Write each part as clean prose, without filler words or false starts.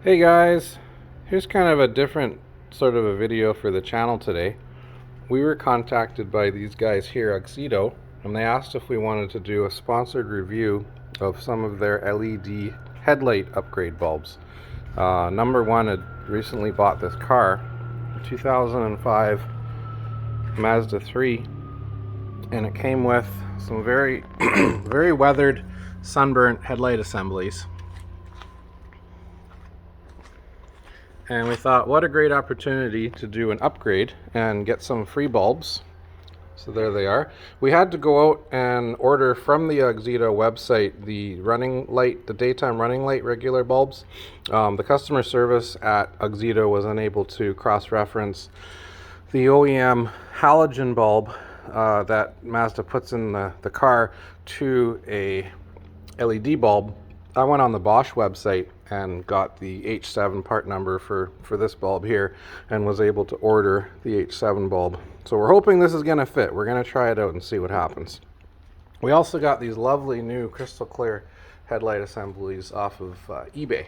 Hey guys, here's kind of a different sort of a video for the channel today. We were contacted by these guys here, Auxito, and they asked if we wanted to do a sponsored review of some of their LED headlight upgrade bulbs. Number one had recently bought this car, a 2005 Mazda 3, and it came with some very, very weathered, sunburnt headlight assemblies. And we thought, what a great opportunity to do an upgrade and get some free bulbs. So there they are. We had to go out and order from the Auxito website the running light, the daytime running light regular bulbs. The customer service at Auxito was unable to cross-reference the OEM halogen bulb that Mazda puts in the car to a LED bulb. I went on the Bosch website and got the H7 part number for this bulb here and was able to order the H7 bulb. So we're hoping this is going to fit. We're going to try it out and see what happens. We also got these lovely new crystal clear headlight assemblies off of eBay.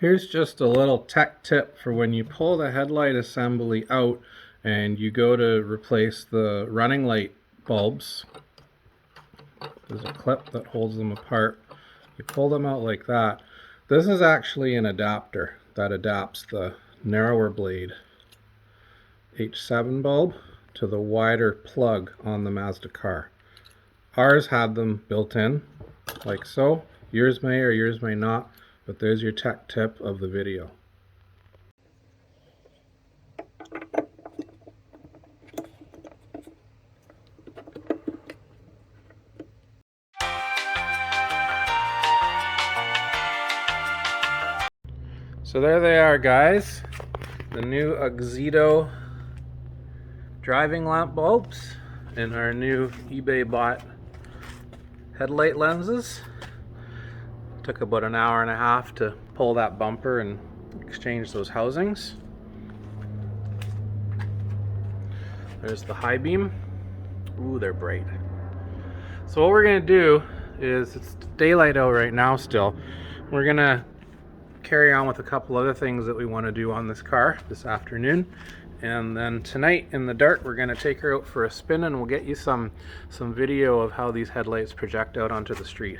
Here's just a little tech tip for when you pull the headlight assembly out and you go to replace the running light bulbs. There's a clip that holds them apart. You pull them out like that. This is actually an adapter that adapts the narrower blade H7 bulb to the wider plug on the Mazda car. Ours had them built in like so. Yours may or yours may not. But there's your tech tip of the video. So there they are, guys. The new Auxito driving lamp bulbs and our new eBay bought headlight lenses. Took about an hour and a half to pull that bumper and exchange those housings. There's the high beam. Ooh, they're bright. So what we're gonna do is, it's daylight out right now still. We're gonna carry on with a couple other things that we want to do on this car this afternoon. And then tonight in the dark, we're gonna take her out for a spin and we'll get you some video of how these headlights project out onto the street.